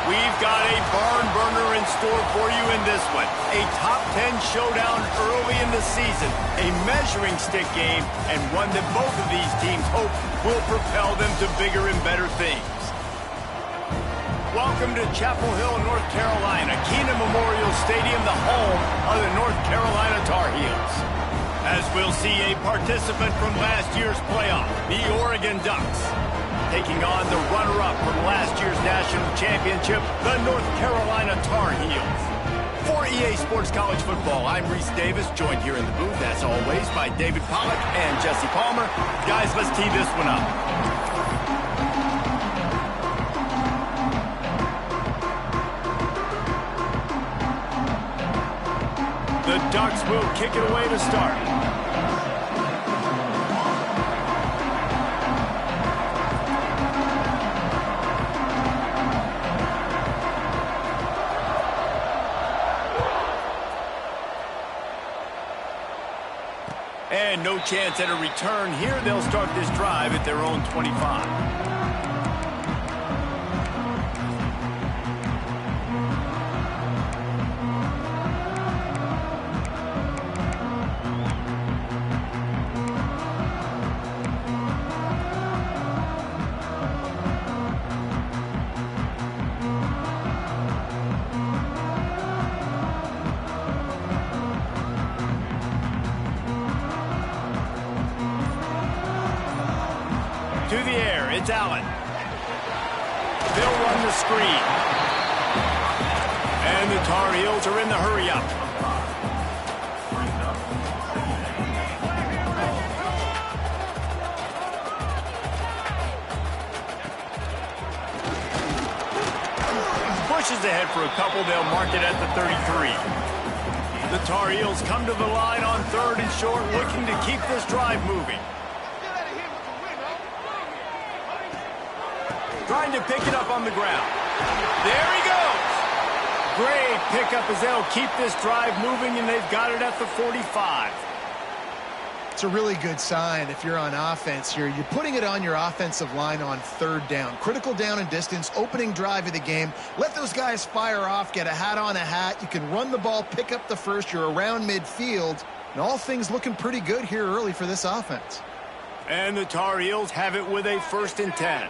We've got a barn burner in store for you in this one. A top 10 showdown early in the season, a measuring stick game, and one that both of these teams hope will propel them to bigger and better things. Welcome to Chapel Hill, North Carolina, Keenan Memorial Stadium, the home of the North Carolina Tar Heels. As we'll see a participant from last year's playoff, the Oregon Ducks, taking on the runner-up from last year's national championship, the North Carolina Tar Heels. For EA Sports College Football, I'm Reese Davis, joined here in the booth, as always, by David Pollack and Jesse Palmer. Guys, let's tee this one up. The Ducks will kick it away to start. And no chance at a return here. They'll start this drive at their own 25. To the air, it's Allen. They'll run the screen. And the Tar Heels are in the hurry-up. Pushes ahead for a couple. They'll mark it at the 33. The Tar Heels come to the line on 3rd and short, looking to keep this drive moving. Trying to pick it up on the ground. There he goes. Great pickup as they'll keep this drive moving, and they've got it at the 45. It's a really good sign if you're on offense here. You're putting it on your offensive line on 3rd down. Critical down and distance, opening drive of the game. Let those guys fire off, get a hat on a hat. You can run the ball, pick up the first. You're around midfield. And all things looking pretty good here early for this offense. And the Tar Heels have it with a 1st and 10.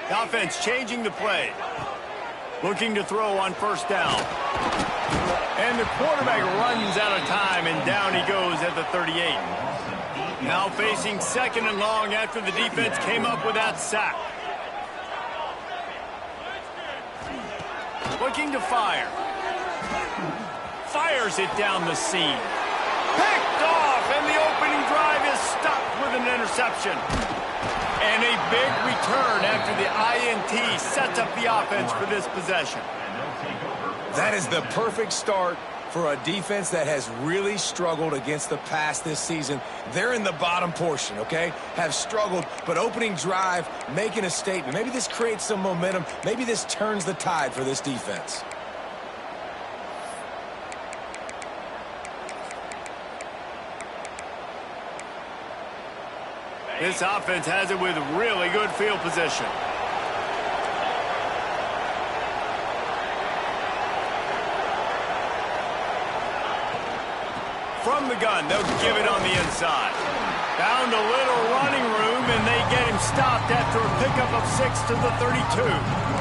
The offense changing the play. Looking to throw on 1st down. And the quarterback runs out of time, and down he goes at the 38. Now facing 2nd and long after the defense came up with that sack. Looking to fire. Fires it down the seam. Picked off, and the opening drive is stopped with an interception. And a big return after the INT sets up the offense for this possession. That is the perfect start for a defense that has really struggled against the pass this season. They're in the bottom portion, okay? Have struggled, but opening drive, making a statement. Maybe this creates some momentum. Maybe this turns the tide for this defense. This offense has it with really good field position. From the gun, they'll give it on the inside. Found a little running room, and they get him stopped after a pickup of 6 to the 32.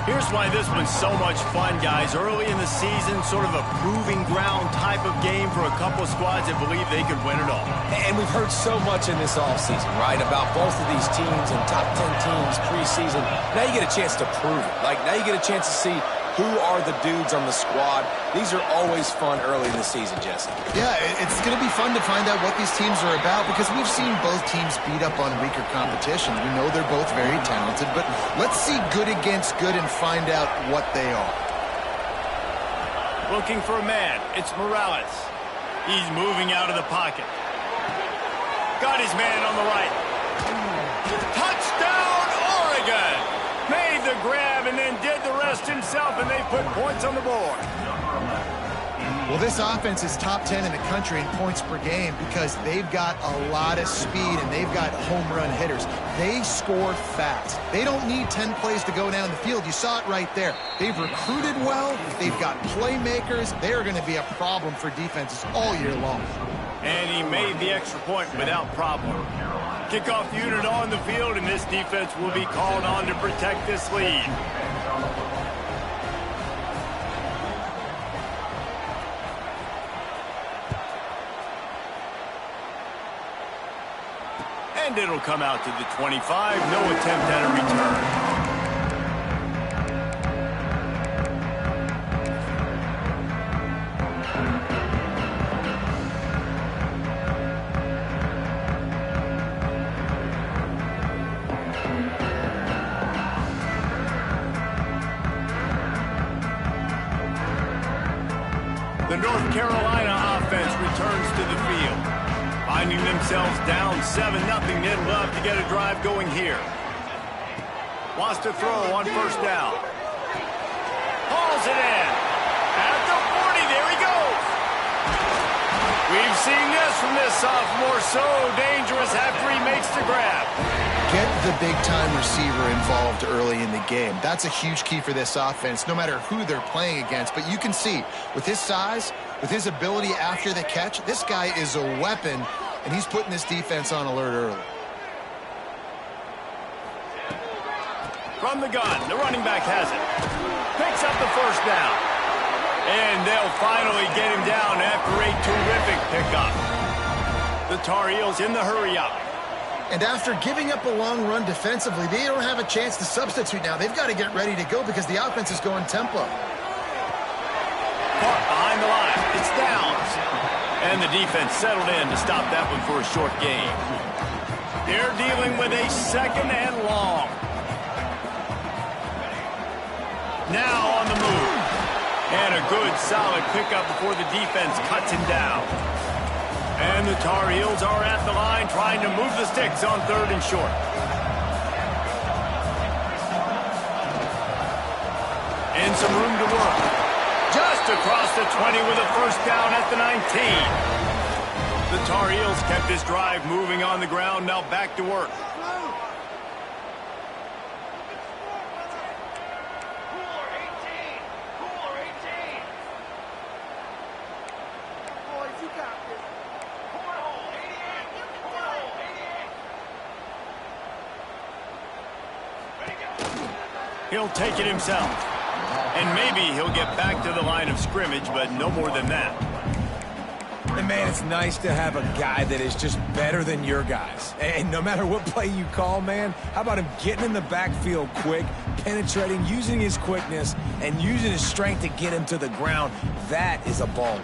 Here's why this one's so much fun, guys. Early in the season, sort of a proving ground type of game for a couple squads that believe they could win it all. And we've heard so much in this offseason, right, about both of these teams and top 10 teams preseason. Now you get a chance to prove it. Like, now you get a chance to see who are the dudes on the squad. These are always fun early in the season, Jesse. Yeah, it's going to be fun to find out what these teams are about because we've seen both teams beat up on weaker competition. We know they're both very talented, but let's see good against good and find out what they are. Looking for a man. It's Morales. He's moving out of the pocket. Got his man on the right. Touchdown, Oregon! Made the grab and then did the rest himself, and they put points on the board. Well, this offense is top 10 in the country in points per game because they've got a lot of speed and they've got home run hitters. They score fast. They don't need 10 plays to go down the field. You saw it right there. They've recruited well. They've got playmakers. They're going to be a problem for defenses all year long. And he made the extra point without problem. Kickoff unit on the field, and this defense will be called on to protect this lead. And it'll come out to the 25. No attempt at a return. The North Carolina offense returns to the field. Finding themselves down 7-0, they'd love to get a drive going here. Wants to throw on first down. Hauls it in. At the 40, there he goes. We've seen this from this sophomore, so dangerous after he makes the grab. Get the big-time receiver involved early in the game. That's a huge key for this offense, no matter who they're playing against. But you can see, with his size, with his ability after the catch, this guy is a weapon, and he's putting this defense on alert early. From the gun, the running back has it. Picks up the first down. And they'll finally get him down after a terrific pickup. The Tar Heels in the hurry-up. And after giving up a long run defensively, they don't have a chance to substitute now. They've got to get ready to go because the offense is going tempo. Caught behind the line. It's downs. And the defense settled in to stop that one for a short gain. They're dealing with a second and long. Now on the move. And a good, solid pickup before the defense cuts him down. And the Tar Heels are at the line trying to move the sticks on 3rd and short. And some room to work. Just across the 20 with a first down at the 19. The Tar Heels kept this drive moving on the ground, now back to work. He'll take it himself. And maybe he'll get back to the line of scrimmage, but no more than that. And, man, it's nice to have a guy that is just better than your guys. And no matter what play you call, man, how about him getting in the backfield quick, penetrating, using his quickness, and using his strength to get him to the ground? That is a baller.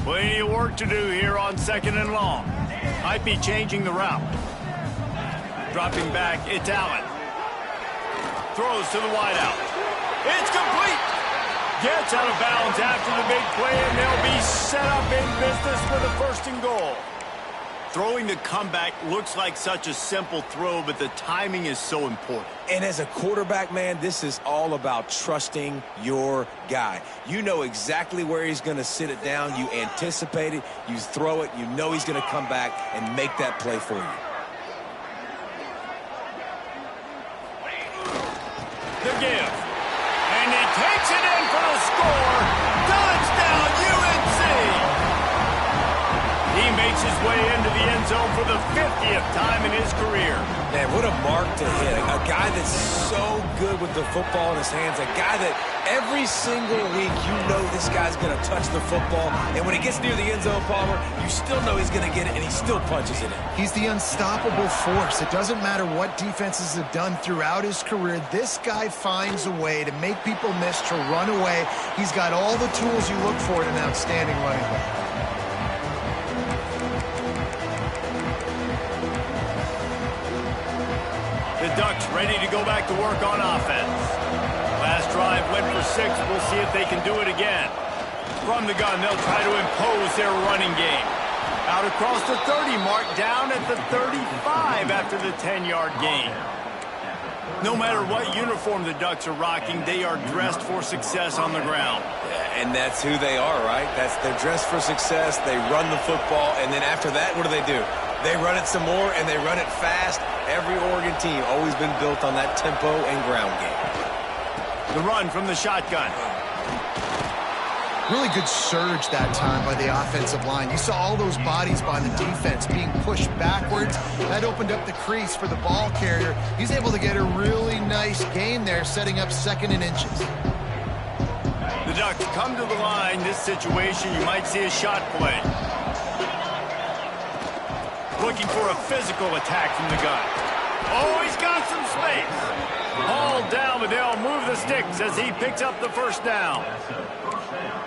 Plenty of work to do here on 2nd and long. Might be changing the route. Dropping back, it's Allen. Throws to the wideout. It's complete. Gets out of bounds after the big play, and they'll be set up in business for the 1st and goal. Throwing the comeback looks like such a simple throw, but the timing is so important. And as a quarterback, man, this is all about trusting your guy. You know exactly where he's going to sit it down. You anticipate it. You throw it. You know he's going to come back and make that play for you. The give. And he takes it in for the score. Touchdown, UNC! He makes his way into the end zone for the 50th time in his career. Man, what a mark to hit. A guy that's so good with the football in his hands. A guy that every single week you know this guy's going to touch the football. And when he gets near the end zone, Palmer, you still know he's going to get it, and he still punches it in. He's the unstoppable force. It doesn't matter what defenses have done throughout his career. This guy finds a way to make people miss, to run away. He's got all the tools you look for in an outstanding running back. The Ducks ready to go back to work on offense. Last drive went for 6. We'll see if they can do it again. From the gun, they'll try to impose their running game. Out across the 30 mark, down at the 35 after the 10-yard gain. No matter what uniform the Ducks are rocking, they are dressed for success on the ground. Yeah, and that's who they are, right? They're dressed for success. They run the football, and then after that, what do? They run it some more, and they run it fast. Every Oregon team always been built on that tempo and ground game. The run from the shotgun. Really good surge that time by the offensive line. You saw all those bodies by the defense being pushed backwards. That opened up the crease for the ball carrier. He's able to get a really nice gain there, setting up 2nd and inches. The Ducks come to the line. This situation, you might see a shot play. Looking for a physical attack from the gun. Oh, he's got some space. Hauled down, but they'll move the sticks as he picks up the first down.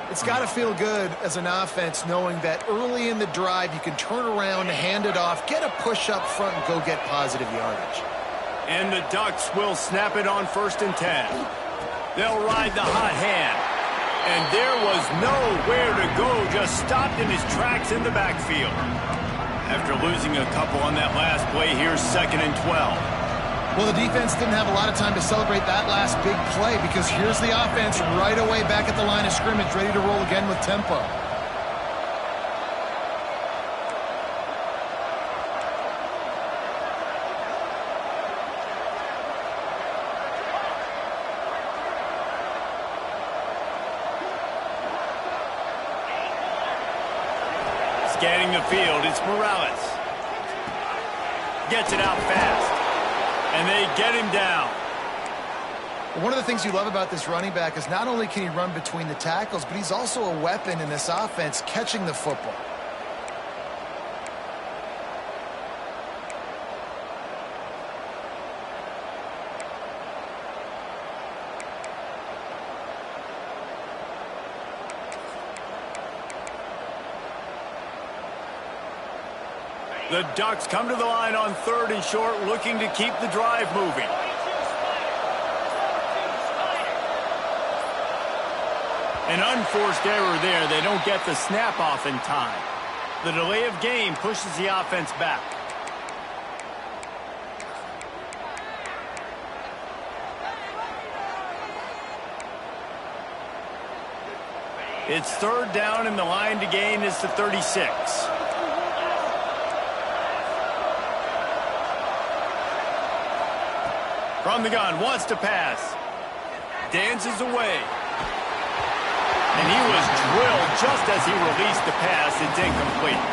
It's got to feel good as an offense knowing that early in the drive you can turn around, hand it off, get a push up front, and go get positive yardage. And the Ducks will snap it on 1st and 10. They'll ride the hot hand. And there was nowhere to go, just stopped in his tracks in the backfield. After losing a couple on that last play, here's 2nd and 12. Well, the defense didn't have a lot of time to celebrate that last big play because here's the offense right away back at the line of scrimmage, ready to roll again with tempo. Scanning the field, it's Morales. Gets it out fast. And they get him down. One of the things you love about this running back is not only can he run between the tackles, but he's also a weapon in this offense catching the football. The Ducks come to the line on 3rd and short, looking to keep the drive moving. An unforced error there. They don't get the snap off in time. The delay of game pushes the offense back. It's 3rd down, and the line to gain is the 36. From the gun, wants to pass. Dances away. And he was drilled just as he released the pass. It's incomplete.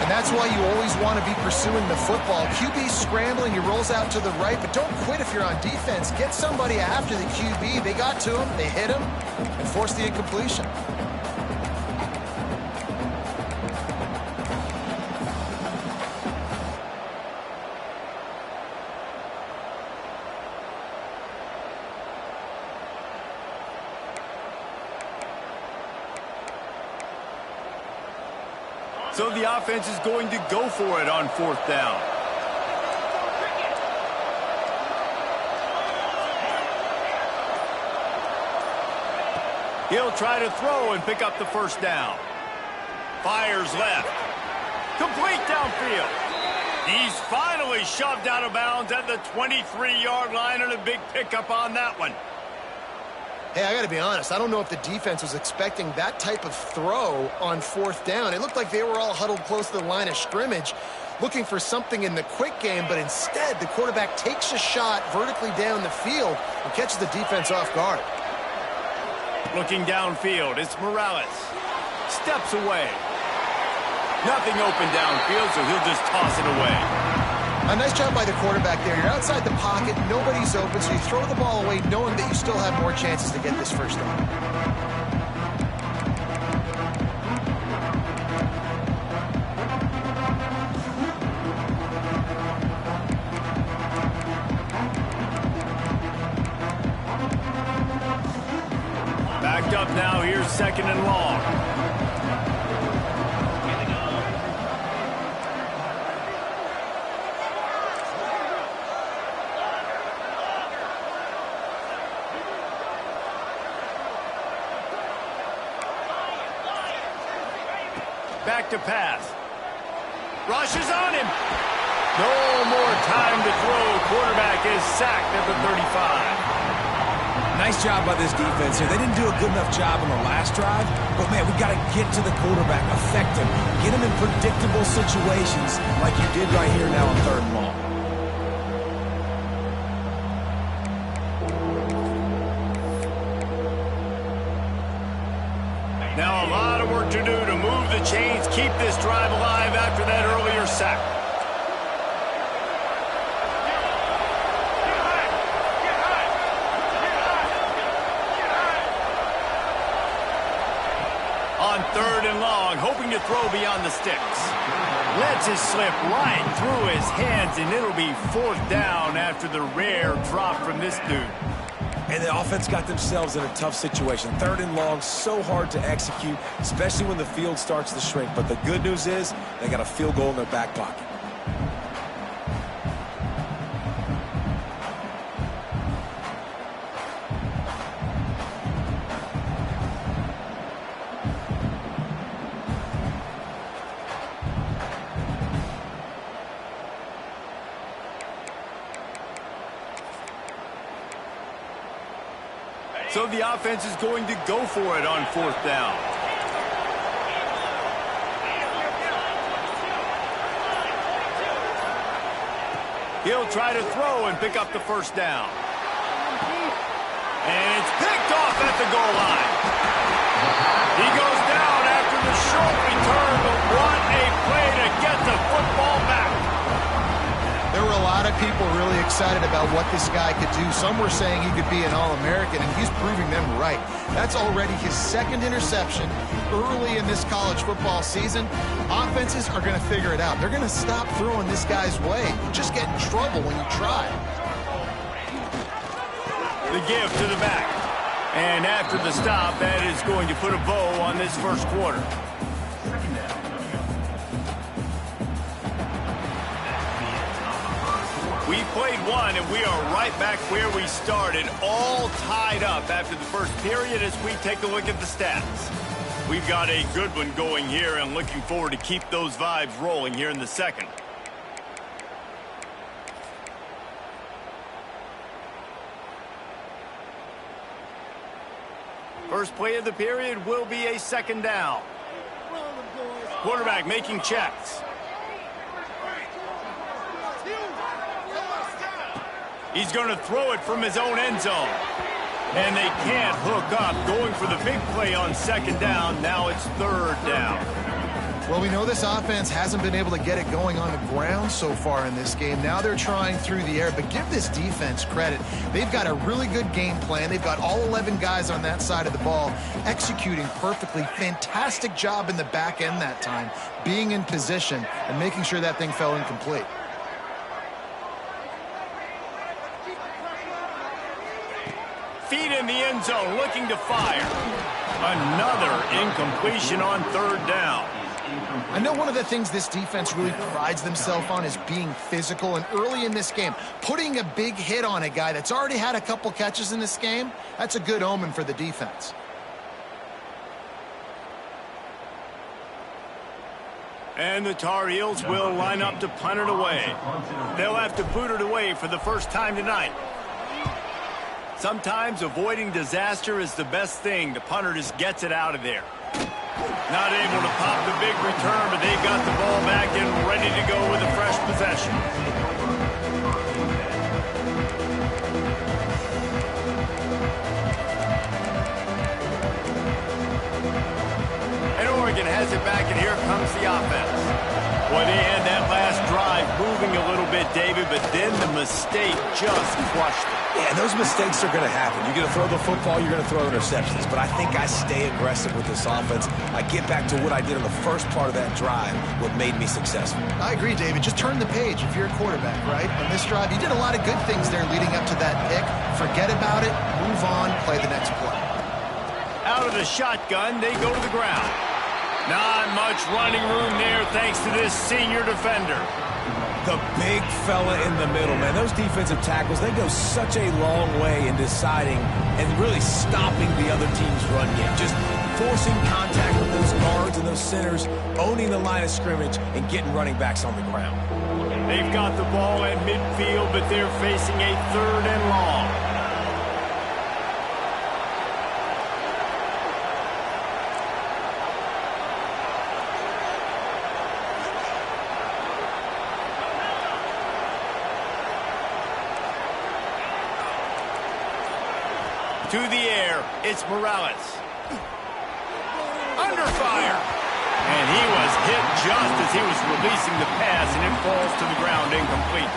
And that's why you always want to be pursuing the football. QB's scrambling, he rolls out to the right, but don't quit if you're on defense. Get somebody after the QB. They got to him, they hit him, and forced the incompletion. So the offense is going to go for it on 4th down. He'll try to throw and pick up the 1st down. Fires left. Complete downfield. He's finally shoved out of bounds at the 23-yard line, and a big pickup on that one. Hey, I got to be honest. I don't know if the defense was expecting that type of throw on 4th down. It looked like they were all huddled close to the line of scrimmage, looking for something in the quick game, but instead the quarterback takes a shot vertically down the field and catches the defense off guard. Looking downfield, it's Morales. Steps away. Nothing open downfield, so he'll just toss it away. A nice job by the quarterback there. You're outside the pocket, nobody's open, so you throw the ball away knowing that you still have more chances to get this 1st down. Backed up now, here's 2nd and long. Back to pass. Rushes on him. No more time to throw. Quarterback is sacked at the 35. Nice job by this defense here. They didn't do a good enough job on the last drive, but, man, we got to get to the quarterback, affect him, get him in predictable situations like you did right here now on 3rd and long. Now a lot of work to do to move the chains, keep this drive alive after that earlier sack. On 3rd and long, hoping to throw beyond the sticks. Lets it slip right through his hands, and it'll be 4th down after the rare drop from this dude. And the offense got themselves in a tough situation. 3rd and long, so hard to execute, especially when the field starts to shrink. But the good news is they got a field goal in their back pocket. So the offense is going to go for it on 4th down. He'll try to throw and pick up the 1st down. And it's picked off at the goal line. He goes down after the short return, but what a play to get the football back. There were a lot of people really excited about what this guy could do. Some were saying he could be an All-American, and he's proving them right. That's already his 2nd interception early in this college football season. Offenses are going to figure it out. They're going to stop throwing this guy's way. You just get in trouble when you try. The give to the back. And after the stop, that is going to put a bow on this 1st quarter. We played one, and we are right back where we started, all tied up after the 1st period as we take a look at the stats. We've got a good one going here and looking forward to keep those vibes rolling here in the 2nd. First play of the period will be a 2nd down. Quarterback making checks. He's going to throw it from his own end zone. And they can't hook up. Going for the big play on 2nd down. Now it's 3rd down. Well, we know this offense hasn't been able to get it going on the ground so far in this game. Now they're trying through the air, but give this defense credit. They've got a really good game plan. They've got all 11 guys on that side of the ball executing perfectly. Fantastic job in the back end that time, being in position and making sure that thing fell incomplete. Feet in the end zone, looking to fire. Another incompletion on 3rd down. I know one of the things this defense really prides themselves on is being physical, and early in this game, putting a big hit on a guy that's already had a couple catches in this game, that's a good omen for the defense. And the Tar Heels will line up to punt it away. They'll have to boot it away for the 1st time tonight. Sometimes avoiding disaster is the best thing. The punter just gets it out of there. Not able to pop the big return, but they've got the ball back and ready to go with a fresh possession. And Oregon has it back, and here comes the offense. Well, they had that last drive moving a little bit, David, but then the mistake just crushed it. Yeah, those mistakes are going to happen. You're going to throw the football, you're going to throw interceptions. But I think I stay aggressive with this offense. I get back to what I did in the first part of that drive, what made me successful. I agree, David. Just turn the page if you're a quarterback, right? On this drive, you did a lot of good things there leading up to that pick. Forget about it, move on, play the next play. Out of the shotgun, they go to the ground. Not much running room there thanks to this senior defender. The big fella in the middle, man. Those defensive tackles, they go such a long way in deciding and really stopping the other team's run game. Just forcing contact with those guards and those centers, owning the line of scrimmage, and getting running backs on the ground. They They've got the ball at midfield, but they're facing a 3rd and long. To the air, it's Morales. Under fire. And he was hit just as he was releasing the pass, and it falls to the ground incomplete.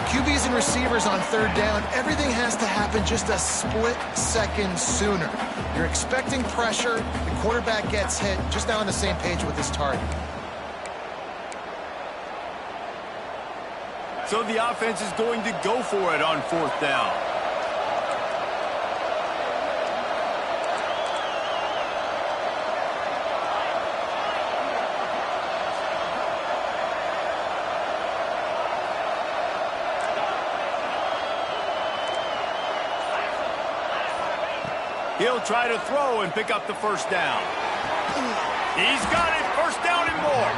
QBs and receivers on 3rd down, everything has to happen just a split second sooner. You're expecting pressure, the quarterback gets hit, just now on the same page with his target. So the offense is going to go for it on 4th down. He'll try to throw and pick up the 1st down. He's got it, 1st down and more.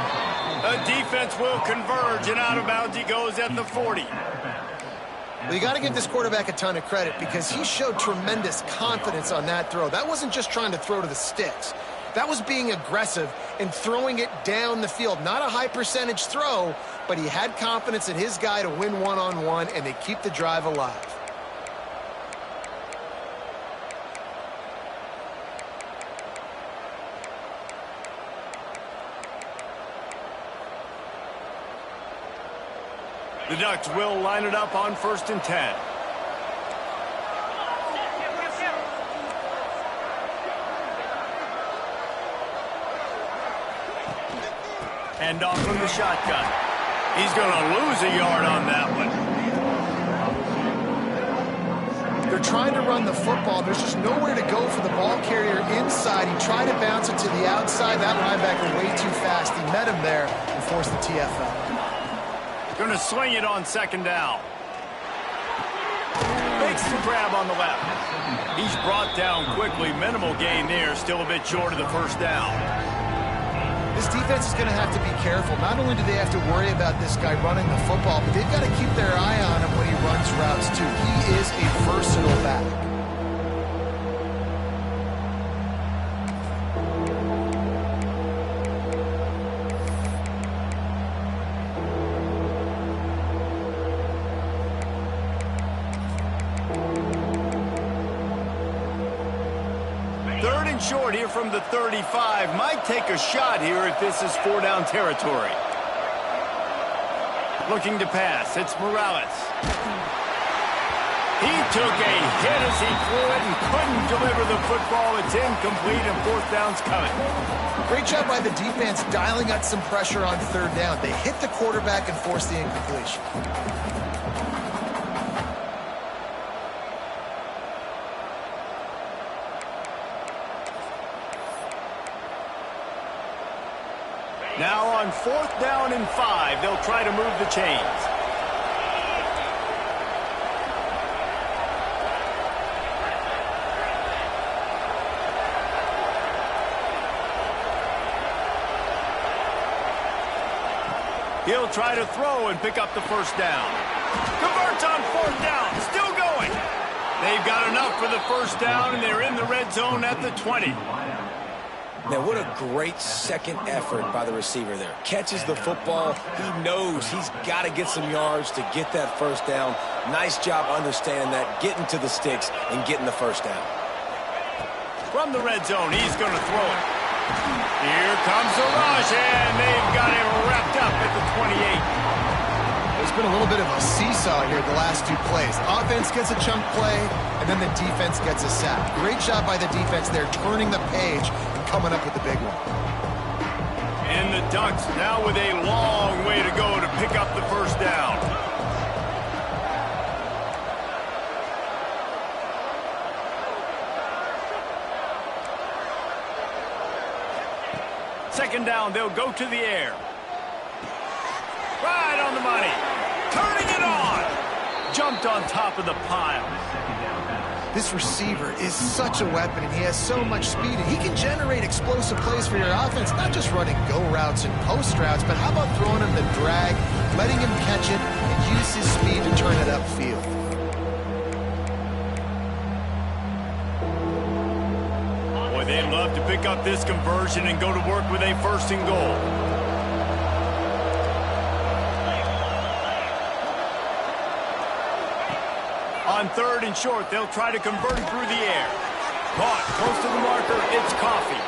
The defense will converge, and out of bounds he goes at the 40. Well, you got to give this quarterback a ton of credit because he showed tremendous confidence on that throw. That wasn't just trying to throw to the sticks. That was being aggressive and throwing it down the field. Not a high percentage throw, but he had confidence in his guy to win one-on-one, and they keep the drive alive. The Ducks will line it up on 1st and 10. Hand off from the shotgun. He's going to lose a yard on that one. They're trying to run the football. There's just nowhere to go for the ball carrier inside. He tried to bounce it to the outside. That linebacker way too fast. He met him there and forced the TFL. Going to swing it on 2nd down. Makes the grab on the left. He's brought down quickly. Minimal gain there. Still a bit short of the 1st down. This defense is going to have to be careful. Not only do they have to worry about this guy running the football, but they've got to keep their eye on him when he runs routes too. He is a versatile back. Short here from the 35. Might take a shot here if this is 4-down territory. Looking to pass. It's Morales. He took a hit as he threw it and couldn't deliver the football. It's incomplete and 4th down's coming. Great job by the defense dialing up some pressure on 3rd down. They hit the quarterback and forced the incompletion. Now on 4th down and 5, they'll try to move the chains. He'll try to throw and pick up the 1st down. Converts on 4th down, still going. They've got enough for the 1st down, and they're in the red zone at the 20. Man, what a great second effort by the receiver there. Catches the football. He knows he's got to get some yards to get that 1st down. Nice job understanding that, getting to the sticks and getting the 1st down. From the red zone, he's going to throw it. Here comes the rush, and they've got him wrapped up at the 28. There's been a little bit of a seesaw here the last 2 plays. Offense gets a chunk play, and then the defense gets a sack. Great job by the defense there, turning the page and coming up with the big one. And the Ducks now with a long way to go to pick up the 1st down. Second down, they'll go to the air. Right on the money. Turning it on. Jumped on top of the pile. This receiver is such a weapon, and he has so much speed, and he can generate explosive plays for your offense, not just running go routes and post routes, but how about throwing him the drag, letting him catch it, up this conversion and go to work with a 1st and goal. On 3rd and short, they'll try to convert it through the air. Caught close to the marker, it's Coffee.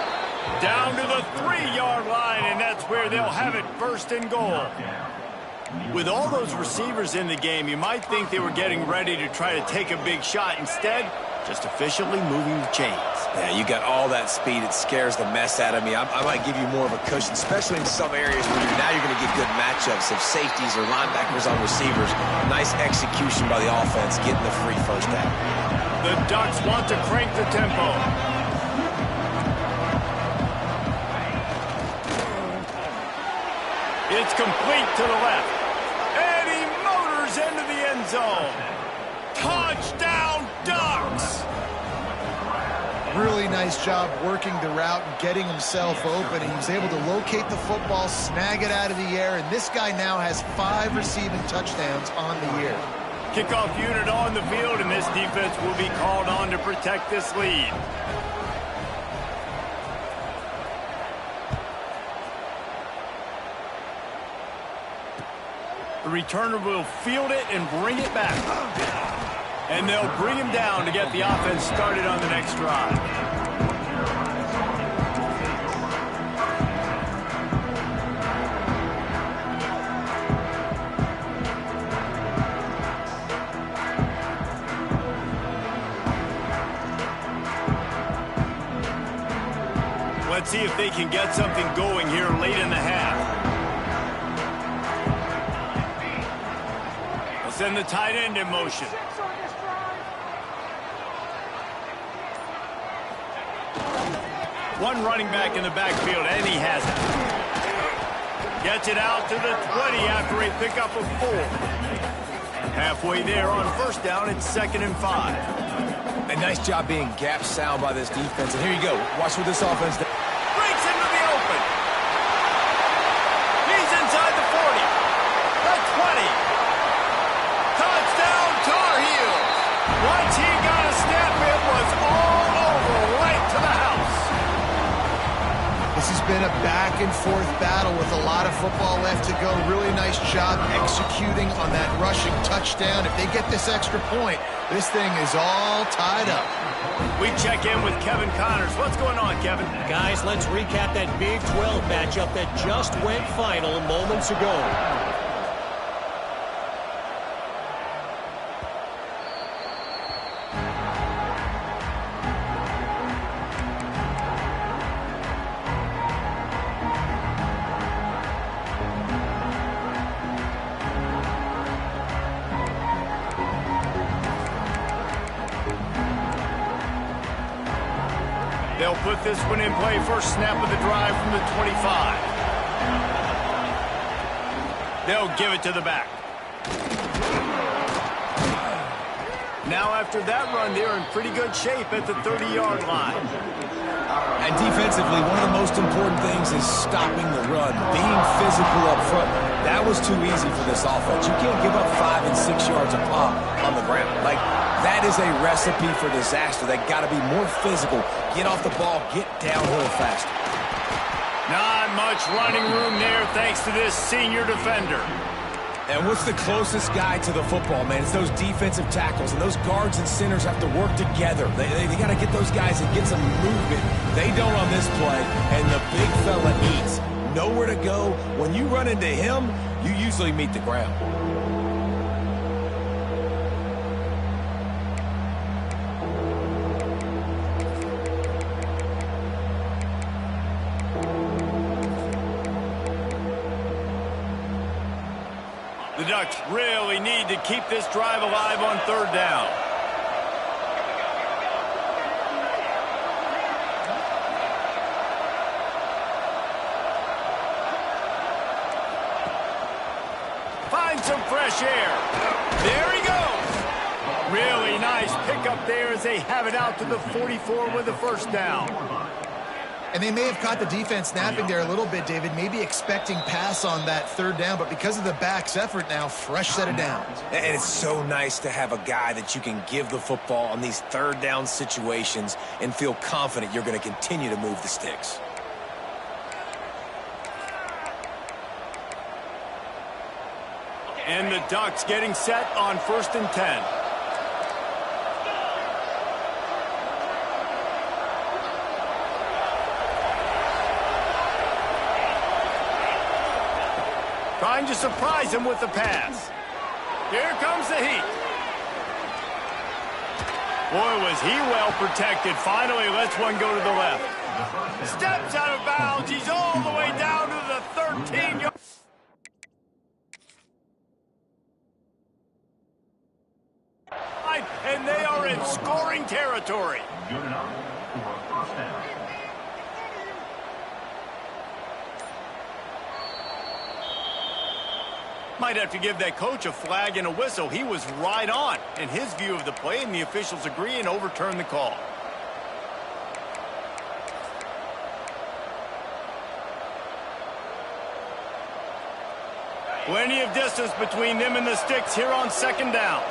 Down to the 3-yard line, and that's where they'll have it, 1st and goal. With all those receivers in the game, you might think they were getting ready to try to take a big shot. Instead, just efficiently moving the chains. Yeah, you got all that speed. It scares the mess out of me. I might give you more of a cushion, especially in some areas where now you're going to get good matchups of safeties or linebackers on receivers. Nice execution by the offense, getting the free 1st down. The Ducks want to crank the tempo. It's complete to the left. And he motors into the end zone. Touchdown, Ducks! Really nice job working the route and getting himself open. He was able to locate the football, snag it out of the air, and this guy now has 5 receiving touchdowns on the year. Kickoff unit on the field, and this defense will be called on to protect this lead. The returner will field it and bring it back. And they'll bring him down to get the offense started on the next drive. Let's see if they can get something going here late in the half. They'll send the tight end in motion. One running back in the backfield, and he has it. Gets it out to the 20 after a pickup of 4. Halfway there on 1st down, it's 2nd and 5. A nice job being gap sound by this defense. And here you go. Watch what this offense does. Breaks into the open. He's inside the 40. The 20. Touchdown, Tar Heels. Once he got a snap, it was all over right to the house. This has been a back-and-forth battle with a lot of football left to go. Really nice job executing on that rushing touchdown. If they get this extra point, this thing is all tied up. We check in with Kevin Connors. What's going on, Kevin? Guys, let's recap that Big 12 matchup that just went final moments ago. They'll put this one in play. First snap of the drive from the 25. They'll give it to the back. Now after that run, they're in pretty good shape at the 30-yard line. And defensively, one of the most important things is stopping the run, being physical up front. That was too easy for this offense. You can't give up 5 and 6 yards a pop on the ground. Like, that is a recipe for disaster. They got to be more physical. Get off the ball, get downhill fast. Not much running room there thanks to this senior defender. And what's the closest guy to the football, man? It's those defensive tackles, and those guards and centers have to work together. They got to get those guys and get some movement. They don't on this play, and the big fella eats. Nowhere to go. When you run into him, you usually meet the ground. The Ducks really need to keep this drive alive on 3rd down. Find some fresh air. There he goes. Really nice pickup there as they have it out to the 44 with the 1st down. And they may have caught the defense napping there a little bit, David, maybe expecting pass on that third down, but because of the back's effort now, fresh set of downs. And it's so nice to have a guy that you can give the football on these third down situations and feel confident you're going to continue to move the sticks. And the Ducks getting set on 1st and 10. Trying to surprise him with the pass. Here comes the heat. Boy, was he well protected. Finally lets one go to the left. Steps out of bounds. He's all the way down to the 13-yard. And they are in scoring territory. Good enough for first down. Might have to give that coach a flag and a whistle. He was right on in his view of the play, and the officials agree and overturn the call. Plenty of distance between them and the sticks here on 2nd down.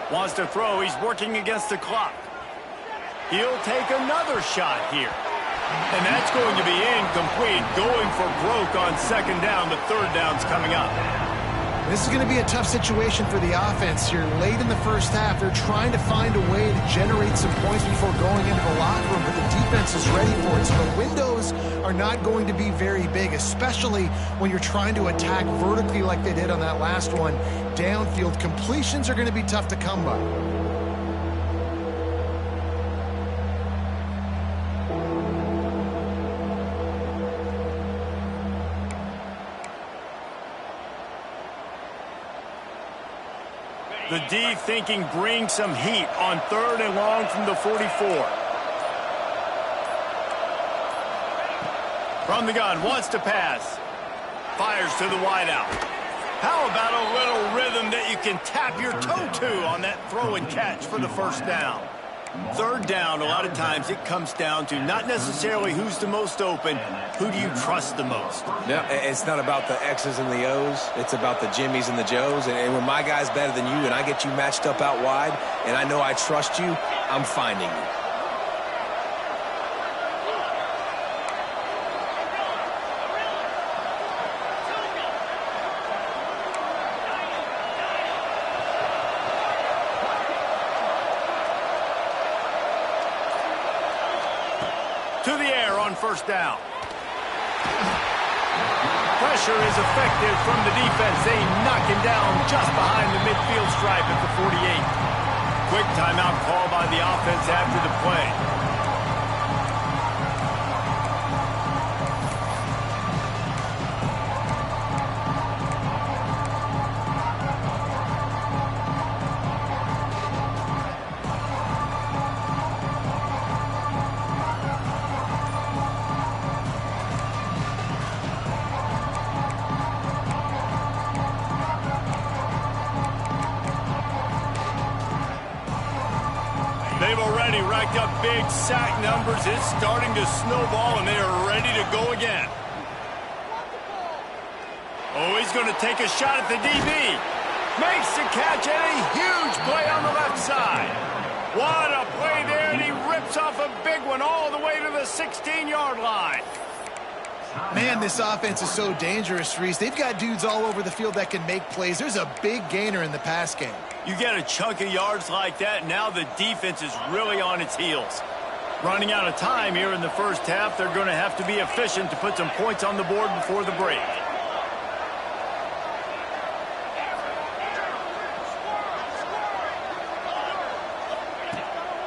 Wants to throw. He's working against the clock. He'll take another shot here. And that's going to be incomplete. Going for broke on 2nd down. The 3rd down's coming up. This is going to be a tough situation for the offense here. Late in the first half, they're trying to find a way to generate some points before going into the locker room, but the defense is ready for it. So the windows are not going to be very big, especially when you're trying to attack vertically like they did on that last one. Downfield completions are going to be tough to come by. The D thinking bring some heat on 3rd and long from the 44. From the gun, wants to pass. Fires to the wideout. How about a little rhythm that you can tap your toe to on that throw and catch for the 1st down? 3rd down, a lot of times it comes down to not necessarily who's the most open, who do you trust the most? No, it's not about the X's and the O's. It's about the Jimmys and the Joes. And when my guy's better than you and I get you matched up out wide and I know I trust you, I'm finding you. To the air on 1st down. Pressure is effective from the defense. They knock him down just behind the midfield stripe at the 48. Quick timeout call by the offense after the play. They've already racked up big sack numbers. It's starting to snowball, and they are ready to go again. Oh, he's going to take a shot at the DB. Makes the catch, and a huge play on the left side. What a play there, and he rips off a big one all the way to the 16-yard line. Man, this offense is so dangerous, Reese. They've got dudes all over the field that can make plays. There's a big gainer in the pass game. You get a chunk of yards like that, now the defense is really on its heels. Running out of time here in the first half, they're going to have to be efficient to put some points on the board before the break.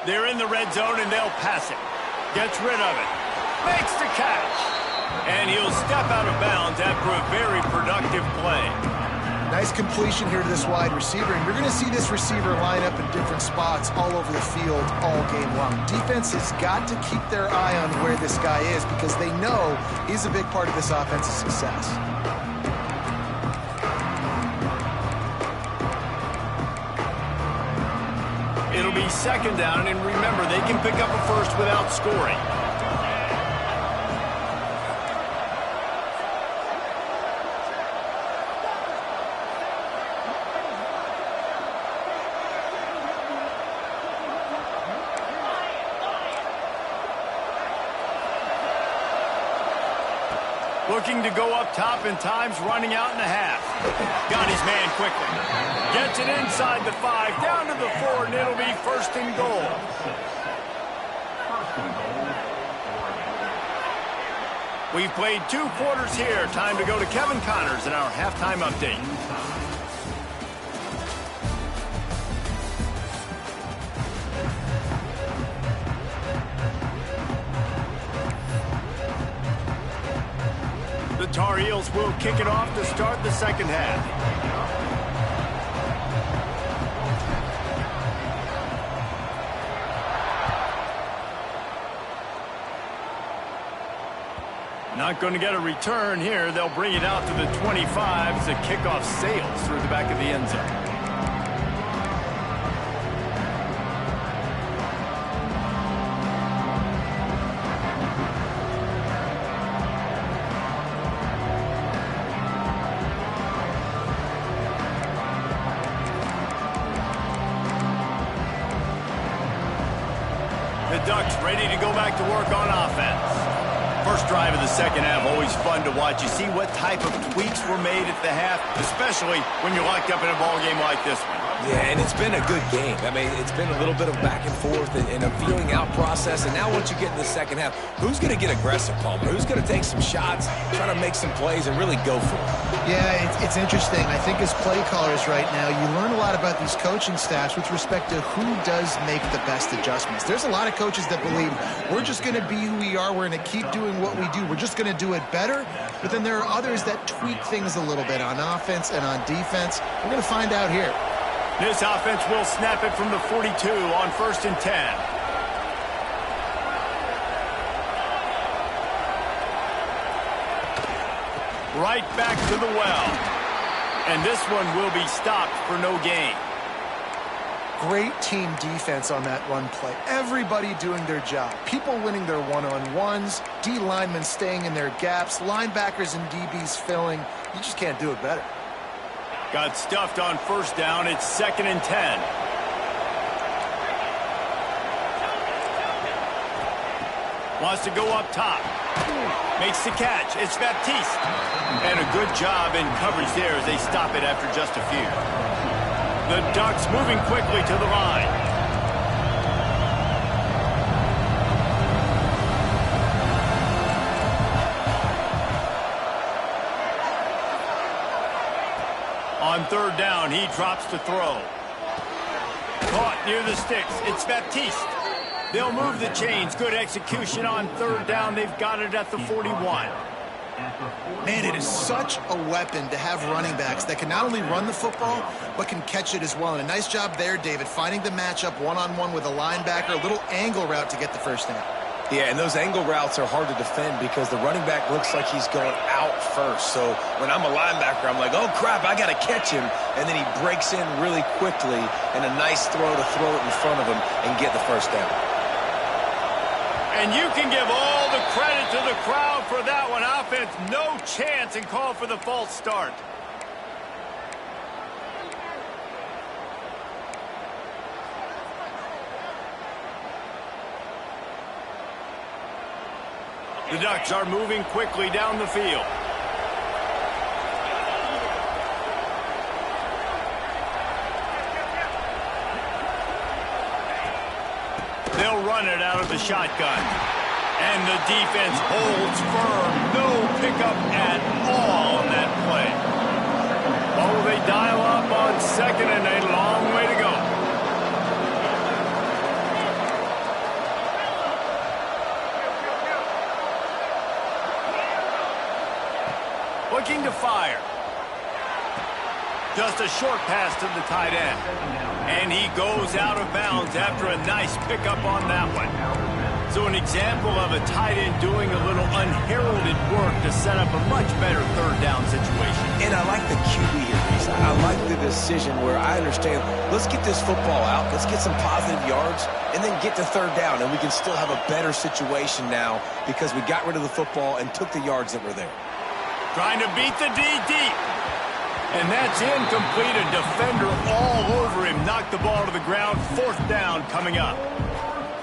They're in the red zone, and they'll pass it. Gets rid of it. Makes the catch. And he'll step out of bounds after a very productive play. Nice completion here to this wide receiver, and you're going to see this receiver line up in different spots all over the field all game long. Defense has got to keep their eye on where this guy is because they know he's a big part of this offense's success. be second down, and remember, they can pick up a first without scoring. Looking to go up top, and time's running out in the half. Got his man quickly. Gets it inside the 5, down to the 4, and it'll be first and goal. We've played 2 quarters here. Time to go to Kevin Connors in our halftime update. The Tar Heels will kick it off to start the second half. Not going to get a return here. They'll bring it out to the 25 as the kickoff sails through the back of the end zone. The Ducks ready to go back to work on offense. First drive of the second half, always fun to watch. You see what type of tweaks were made at the half, especially when you're locked up in a ball game like this one. Yeah, and it's been a good game. I mean, it's been a little bit of back and forth and a feeling out process. And now once you get in the second half, who's going to get aggressive, Palmer? Who's going to take some shots, try to make some plays, and really go for it? Yeah, it's interesting. I think as play callers right now, you learn a lot about these coaching staffs with respect to who does make the best adjustments. There's a lot of coaches that believe we're just going to be who we are. We're going to keep doing what we do. We're just going to do it better. But then there are others that tweak things a little bit on offense and on defense. We're going to find out here. This offense will snap it from the 42 on 1st and 10. Right back to the well. And this one will be stopped for no gain. Great team defense on that run play. Everybody doing their job. People winning their one-on-ones, D linemen staying in their gaps, linebackers and DBs filling. You just can't do it better. Got stuffed on 1st down. It's 2nd and 10. Wants to go up top. Makes the catch. It's Baptiste. And a good job in coverage there as they stop it after just a few. The Ducks moving quickly to the line. On 3rd down, he drops to throw. Caught near the sticks. It's Baptiste. They'll move the chains. Good execution on 3rd down. They've got it at the 41. Man, it is such a weapon to have running backs that can not only run the football, but can catch it as well. And a nice job there, David, finding the matchup one-on-one with a linebacker, a little angle route to get the 1st down. Yeah, and those angle routes are hard to defend because the running back looks like he's going out first. So when I'm a linebacker, I'm like, oh, crap, I got to catch him. And then he breaks in really quickly, and a nice throw to throw it in front of him and get the 1st down. And you can give all the credit to the crowd for that one. Offense, no chance, and call for the false start. The Ducks are moving quickly down the field. They'll run it out of the shotgun. And the defense holds firm. No pickup at all on that play. What will they dial up on 2nd and a long way to go? Looking to fire. Just a short pass to the tight end. And he goes out of bounds after a nice pickup on that one. So an example of a tight end doing a little unheralded work to set up a much better third down situation. And I like the QB here, Reese. I like the decision where I understand, let's get this football out, let's get some positive yards, and then get to third down, and we can still have a better situation now because we got rid of the football and took the yards that were there. Trying to beat the D deep. And that's incomplete. A defender all over him. Knocked the ball to the ground. Fourth down coming up.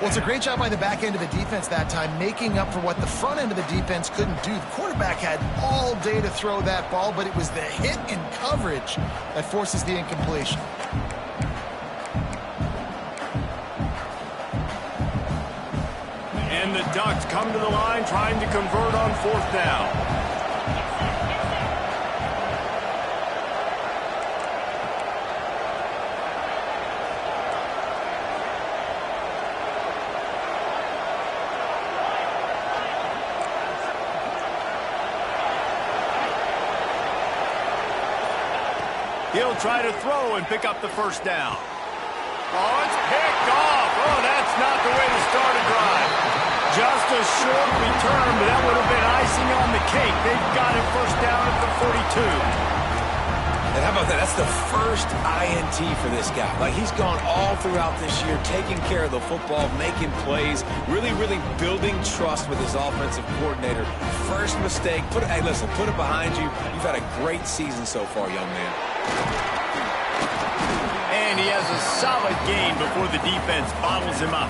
Well, it's a great job by the back end of the defense that time, making up for what the front end of the defense couldn't do. The quarterback had all day to throw that ball, but it was the hit in coverage that forces the incompletion. And the Ducks come to the line trying to convert on fourth down. He'll try to throw and pick up the first down. Oh, it's picked off. Oh, that's not the way to start a drive. Just a short return, but that would have been icing on the cake. They've got it first down at the 42. And how about that? That's the first INT for this guy. Like, he's gone all throughout this year, taking care of the football, making plays, really building trust with his offensive coordinator. First mistake, hey, listen, put it behind you. You've had a great season so far, young man. And he has a solid gain before the defense bottles him up.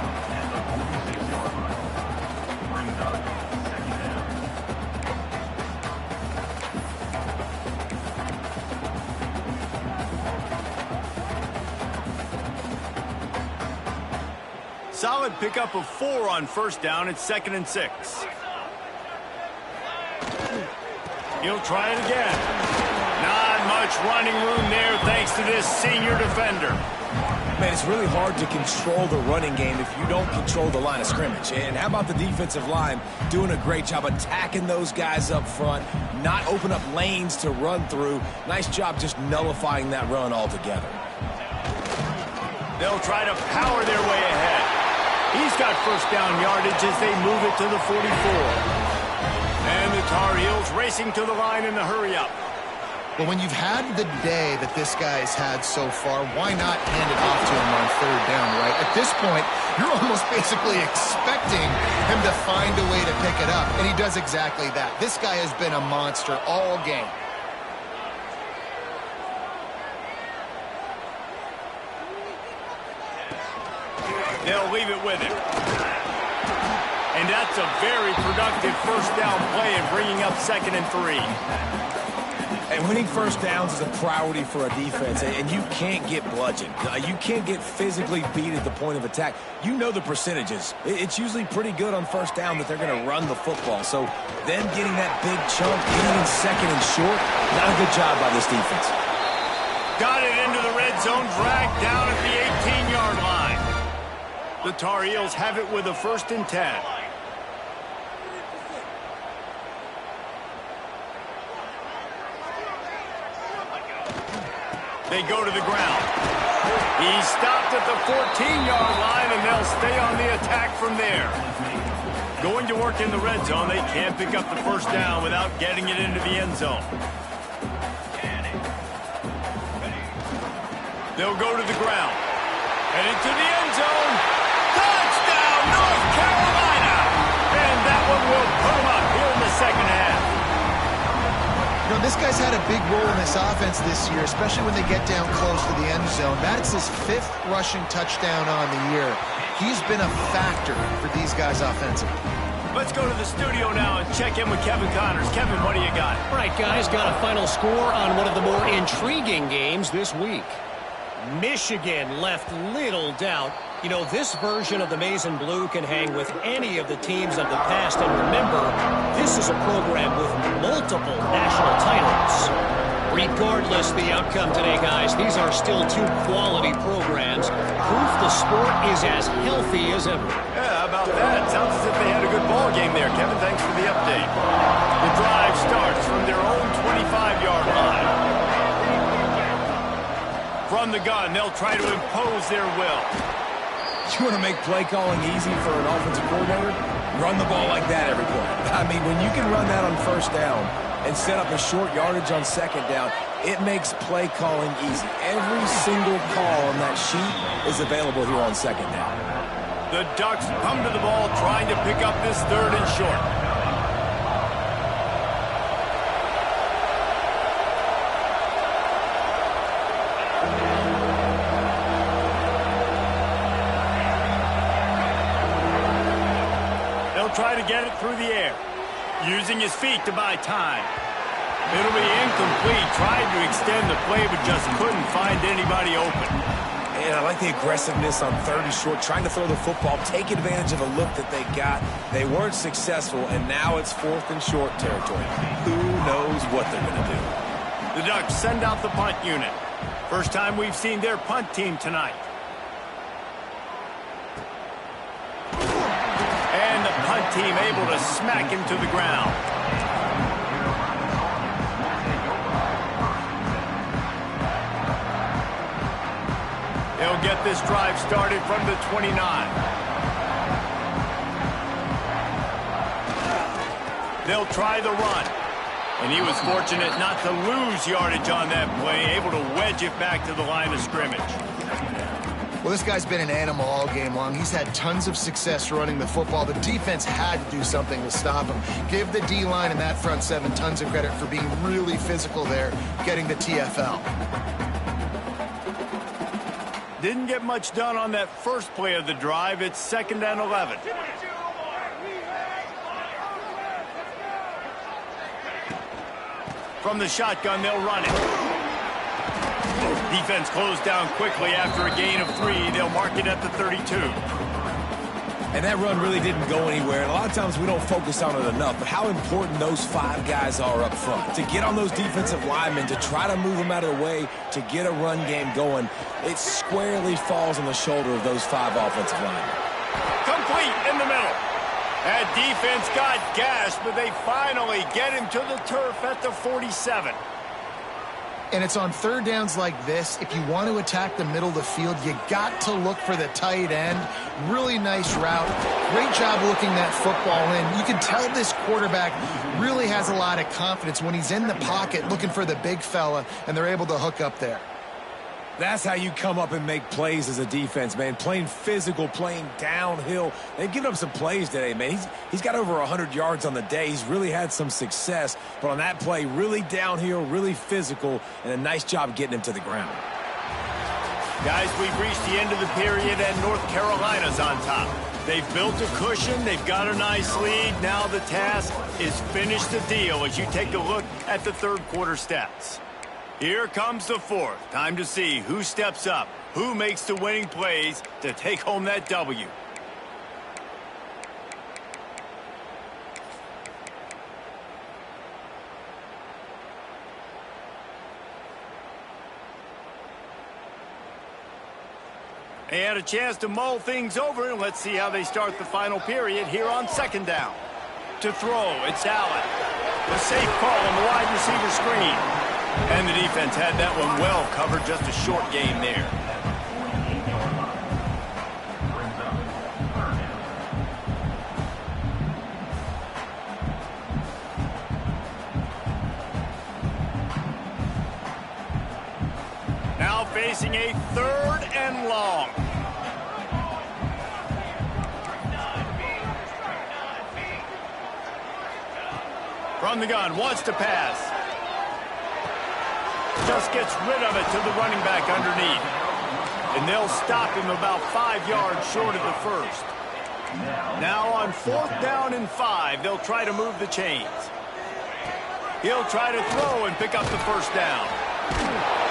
Solid pickup of 4 on first down. It's 2nd and 6. He'll try it again. Not much running room there thanks to this senior defender. Man, it's really hard to control the running game if you don't control the line of scrimmage. And how about the defensive line doing a great job attacking those guys up front, not open up lanes to run through. Nice job just nullifying that run altogether. They'll try to power their way ahead. He's got first down yardage as they move it to the 44. And the Tar Heels racing to the line in the hurry-up. Well, when you've had the day that this guy's had so far, why not hand it off to him on third down, right? At this point, you're almost basically expecting him to find a way to pick it up, and he does exactly that. This guy has been a monster all game. They'll leave it with him. And that's a very productive first down play and bringing up 2nd and 3. And winning first downs is a priority for a defense, and you can't get bludgeoned. You can't get physically beat at the point of attack. You know the percentages. It's usually pretty good on first down that they're going to run the football. So them getting that big chunk, getting in 2nd and short, not a good job by this defense. Got it into the red zone, dragged down at the 18-yard line. The Tar Heels have it with a 1st and 10. They go to the ground. He's stopped at the 14-yard line, and they'll stay on the attack from there. Going to work in the red zone, they can't pick up the first down without getting it into the end zone. They'll go to the ground. Heading to the end zone. Touchdown, North Carolina! And that one will put them up here in the second half. You know, this guy's had a big role in this offense this year, especially when they get down close to the end zone. That's his 5th rushing touchdown on the year. He's been a factor for these guys offensively. Let's go to the studio now and check in with Kevin Connors. Kevin, what do you got? All right, guys, got a final score on one of the more intriguing games this week. Michigan left little doubt. You know, this version of the Maize and Blue can hang with any of the teams of the past. And remember, this is a program with multiple national titles. Regardless the outcome today, guys, these are still 2 quality programs. Proof the sport is as healthy as ever. Yeah, how about that? Sounds as if they had a good ball game there. Kevin, thanks for the update. The drive starts from their own 25-yard line. From the gun, they'll try to impose their will. You want to make play calling easy for an offensive coordinator? Run the ball like that every play. I mean, when you can run that on first down and set up a short yardage on second down, it makes play calling easy. Every single call on that sheet is available here on second down. The Ducks come to the ball trying to pick up this 3rd and short. They'll try to get it through the air, using his feet to buy time. It'll be incomplete. Tried to extend the play, but just couldn't find anybody open. And I like the aggressiveness on 3rd and short, trying to throw the football, take advantage of a look that they got. They weren't successful, and now it's 4th and short territory. Who knows what they're going to do? The Ducks send out the punt unit. First time we've seen their punt team tonight. And the punt team able to smack him to the ground. They'll get this drive started from the 29. They'll try the run. And he was fortunate not to lose yardage on that play, able to wedge it back to the line of scrimmage. Well, this guy's been an animal all game long. He's had tons of success running the football. The defense had to do something to stop him. Give the D-line and that front 7 tons of credit for being really physical there, getting the TFL. Didn't get much done on that first play of the drive. It's 2nd and 11. From the shotgun, they'll run it. Defense closed down quickly after a gain of 3. They'll mark it at the 32. And that run really didn't go anywhere. And a lot of times we don't focus on it enough, but how important those 5 guys are up front. To get on those defensive linemen, to try to move them out of the way, to get a run game going, it squarely falls on the shoulder of those 5 offensive linemen. Complete in the middle. That defense got gashed, but they finally get him to the turf at the 47. And it's on 3rd downs like this, if you want to attack the middle of the field, you got to look for the tight end. Really nice route. Great job looking that football in. You can tell this quarterback really has a lot of confidence when he's in the pocket looking for the big fella, and they're able to hook up there. That's how you come up and make plays as a defense, man. Playing physical, playing downhill. They've given up some plays today, man. He's got over 100 yards on the day. He's really had some success. But on that play, really downhill, really physical, and a nice job getting him to the ground. Guys, we've reached the end of the period, and North Carolina's on top. They've built a cushion. They've got a nice lead. Now the task is finish the deal as you take a look at the 3rd quarter stats. Here comes the 4th. Time to see who steps up, who makes the winning plays to take home that W. And a chance to mull things over, and let's see how they start the final period here on 2nd down. To throw, it's Allen. The safe call on the wide receiver screen. And the defense had that one well covered, just a short game there. Now facing a 3rd and long. From the gun, wants to pass. Just gets rid of it to the running back underneath. And they'll stop him about 5 yards short of the 1st. Now on 4th down and 5, they'll try to move the chains. He'll try to throw and pick up the 1st down.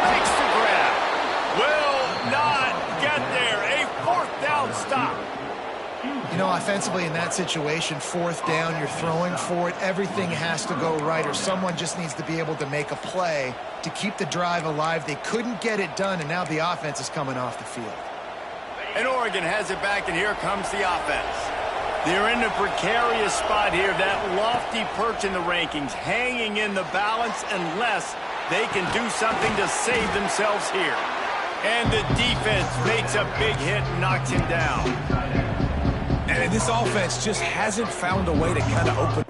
Makes the grab. Will not get there. A 4th down stop. You know, offensively in that situation, 4th down, you're throwing for it. Everything has to go right, or someone just needs to be able to make a play to keep the drive alive. They couldn't get it done, and now the offense is coming off the field. And Oregon has it back, and here comes the offense. They're in a precarious spot here, that lofty perch in the rankings, hanging in the balance unless they can do something to save themselves here. And the defense makes a big hit and knocks him down. And this offense just hasn't found a way to kind of open.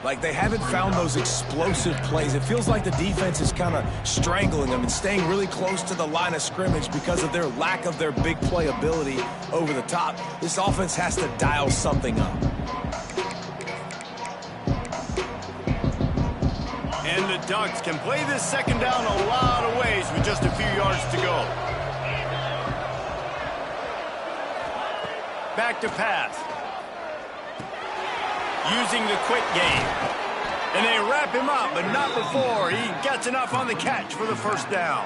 Like they haven't found those explosive plays. It feels like the defense is kind of strangling them and staying really close to the line of scrimmage because of their lack of their big play ability over the top. This offense has to dial something up. And the Ducks can play this second down a lot of ways with just a few yards to go. Back to pass. Using the quick game. And they wrap him up, but not before he gets enough on the catch for the first down.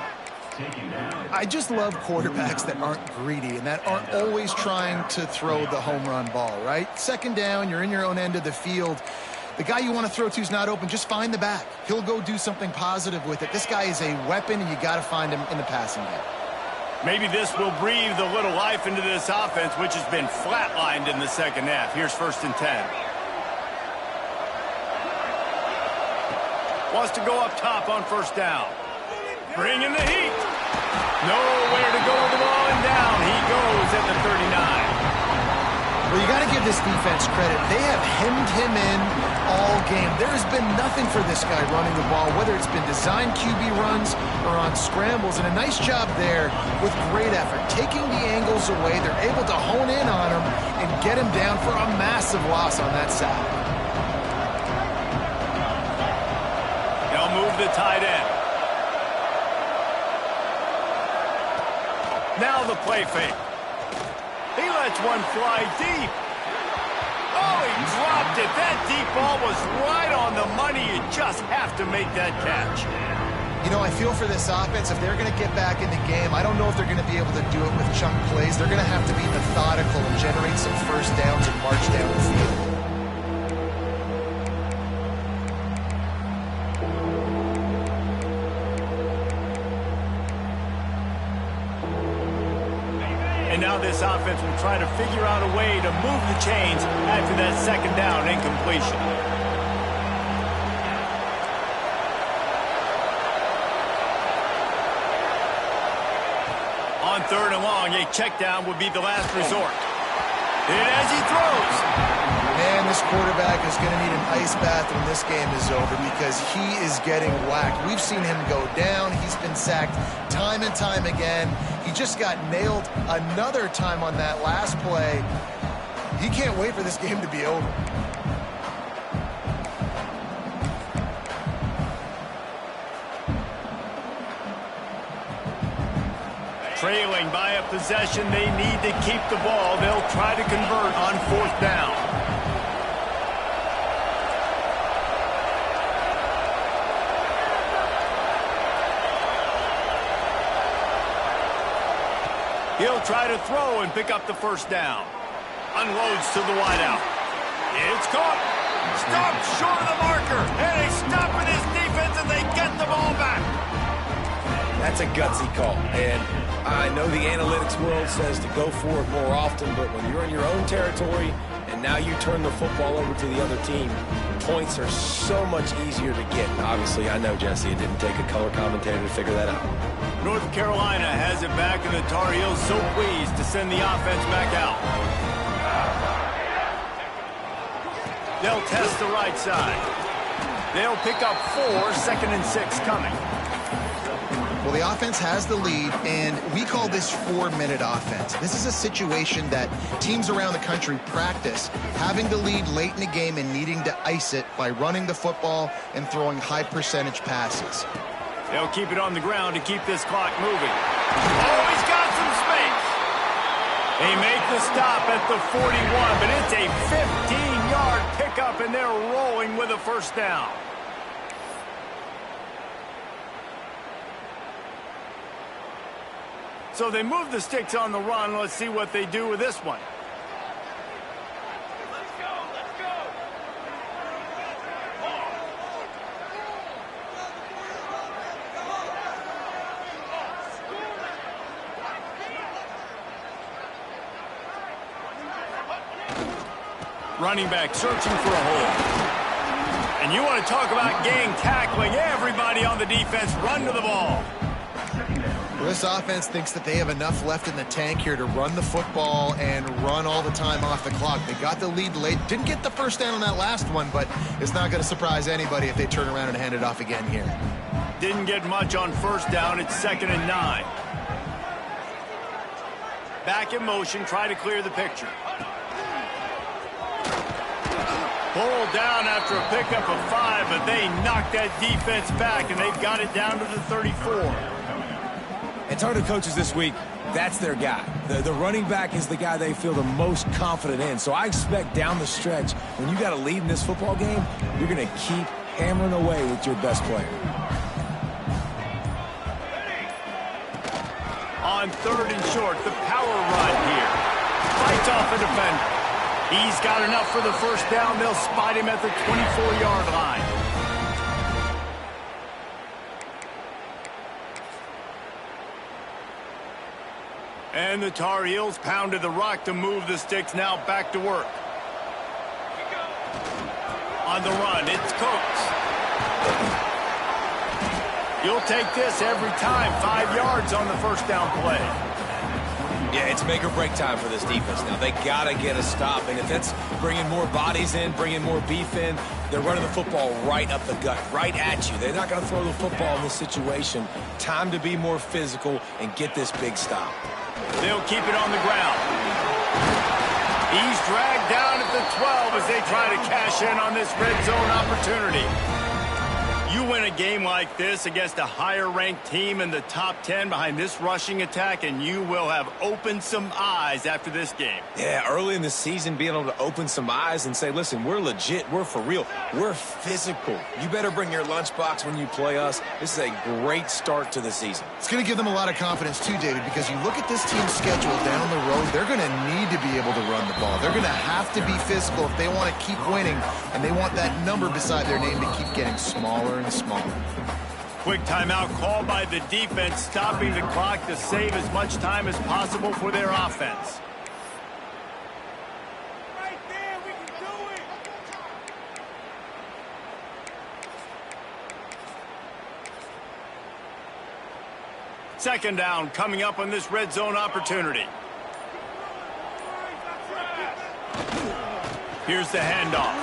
I just love quarterbacks that aren't greedy and that aren't always trying to throw the home run ball, right? Second down, you're in your own end of the field. The guy you want to throw to is not open. Just find the back. He'll go do something positive with it. This guy is a weapon, and you got to find him in the passing game. Maybe this will breathe a little life into this offense, which has been flatlined in the second half. Here's 1st and 10. Wants to go up top on 1st down. Bringing the heat. Nowhere to go with the ball, and down he goes at the 39. Well, you got to give this defense credit. They have hemmed him in all game. There has been nothing for this guy running the ball, whether it's been designed QB runs or on scrambles. And a nice job there with great effort. Taking the angles away, they're able to hone in on him and get him down for a massive loss on that sack. They'll move the tight end. Now the play fake. He lets one fly deep. Oh, he dropped it. That deep ball was right on the money. You just have to make that catch. You know, I feel for this offense, if they're going to get back in the game, I don't know if they're going to be able to do it with chunk plays. They're going to have to be methodical and generate some first downs and march down the field. And now this offense will try to figure out a way to move the chains after that second down incompletion. On 3rd and long, a check down would be the last resort. And as he throws. Man, this quarterback is going to need an ice bath when this game is over because he is getting whacked. We've seen him go down. He's been sacked time and time again. He just got nailed another time on that last play. He can't wait for this game to be over. Trailing by a possession, they need to keep the ball. They'll try to convert on 4th down. He'll try to throw and pick up the 1st down. Unloads to the wideout. It's caught. Stopped short of the marker. And they stop with his defense and they get the ball back. That's a gutsy call. And I know the analytics world says to go for it more often, but when you're in your own territory and now you turn the football over to the other team, points are so much easier to get. And obviously, I know, Jesse, it didn't take a color commentator to figure that out. North Carolina has it back, and the Tar Heels so pleased to send the offense back out. They'll test the right side. They'll pick up 4, 2nd and 6 coming. Well, the offense has the lead, and we call this 4-minute offense. This is a situation that teams around the country practice, having the lead late in the game and needing to ice it by running the football and throwing high-percentage passes. They'll keep it on the ground to keep this clock moving. Oh, he's got some space. They make the stop at the 41, but it's a 15-yard pickup, and they're rolling with a first down. So they move the sticks on the run. Let's see what they do with this one. Running back searching for a hole. And you want to talk about gang tackling. Everybody on the defense run to the ball. This offense thinks that they have enough left in the tank here to run the football and run all the time off the clock. They got the lead late. Didn't get the first down on that last one, but it's not going to surprise anybody if they turn around and hand it off again here. Didn't get much on first down. It's 2nd and 9. Back in motion. Try to clear the picture. Pulled down after a pickup of 5, but they knocked that defense back, and they've got it down to the 34. And talking to coaches this week, that's their guy. The running back is the guy they feel the most confident in. So I expect down the stretch, when you got a lead in this football game, you're going to keep hammering away with your best player. On 3rd and short, the power run here. Fights off a defender. He's got enough for the first down. They'll spot him at the 24-yard line. And the Tar Heels pounded the rock to move the sticks. Now back to work. On the run, it's Cooks. You'll take this every time. 5 yards on the first down play. Yeah, it's make or break time for this defense now. They got to get a stop, and if it's bringing more bodies in, bringing more beef in, they're running the football right up the gut, right at you. They're not going to throw the football in this situation. Time to be more physical and get this big stop. They'll keep it on the ground. He's dragged down at the 12 as they try to cash in on this red zone opportunity. You win a game like this against a higher-ranked team in the top 10 behind this rushing attack, and you will have opened some eyes after this game. Yeah, early in the season, being able to open some eyes and say, listen, we're legit, we're for real, we're physical. You better bring your lunchbox when you play us. This is a great start to the season. It's going to give them a lot of confidence too, David, because you look at this team's schedule down the road, they're going to need to be able to run the ball. They're going to have to be physical if they want to keep winning, and they want that number beside their name to keep getting smaller and smaller. Quick timeout called by the defense, stopping the clock to save as much time as possible for their offense. Right there, we can do it. Second down coming up on this red zone opportunity. Here's the handoff.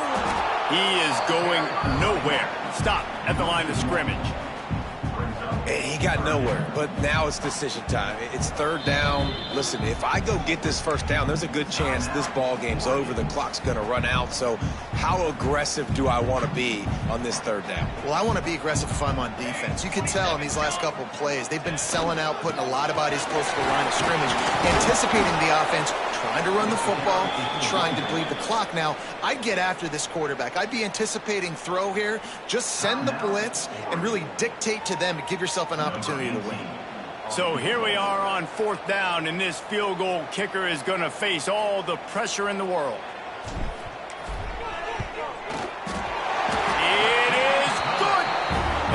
He is going nowhere. Stop at the line of scrimmage. He got nowhere, but now it's decision time. It's 3rd down. Listen, if I go get this first down, there's a good chance this ball game's over. The clock's going to run out. So how aggressive do I want to be on this 3rd down? Well, I want to be aggressive if I'm on defense. You can tell in these last couple of plays, they've been selling out, putting a lot of bodies close to the line of scrimmage, anticipating the offense, trying to run the football, trying to bleed the clock. Now, I'd get after this quarterback. I'd be anticipating throw here. Just send the blitz and really dictate to them to give yourself an opportunity to win. So here we are on 4th down, and this field goal kicker is going to face all the pressure in the world. It is good!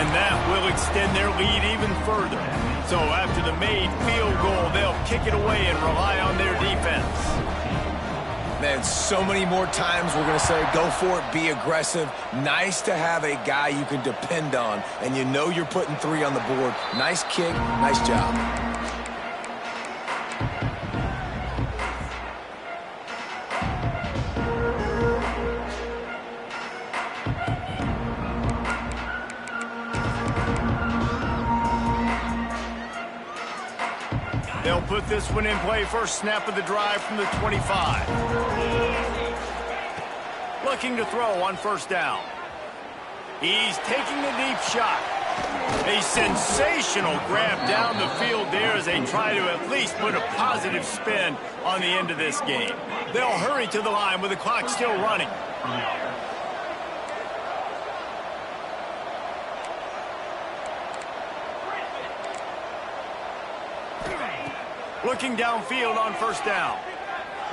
And that will extend their lead even further. So after the made field goal, they'll kick it away and rely on their defense. Man, so many more times we're going to say, go for it, be aggressive. Nice to have a guy you can depend on, and you know you're putting 3 on the board. Nice kick, nice job. They'll put this one in play. First snap of the drive from the 25. Looking to throw on 1st down. He's taking a deep shot. A sensational grab down the field there as they try to at least put a positive spin on the end of this game. They'll hurry to the line with the clock still running. Looking downfield on first down.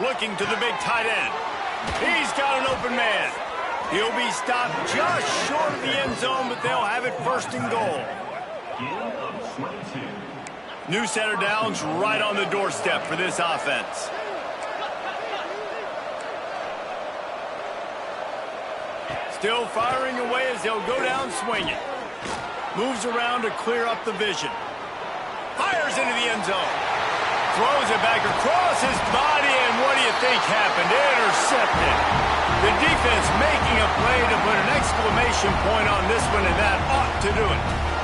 Looking to the big tight end. He's got an open man. He'll be stopped just short of the end zone, but they'll have it first and goal. New center downs right on the doorstep for this offense. Still firing away as they'll go down swinging. Moves around to clear up the vision. Fires into the end zone. Throws it back across his body, and what do you think happened? Intercepted. The defense making a play to put an exclamation point on this one, and that ought to do it.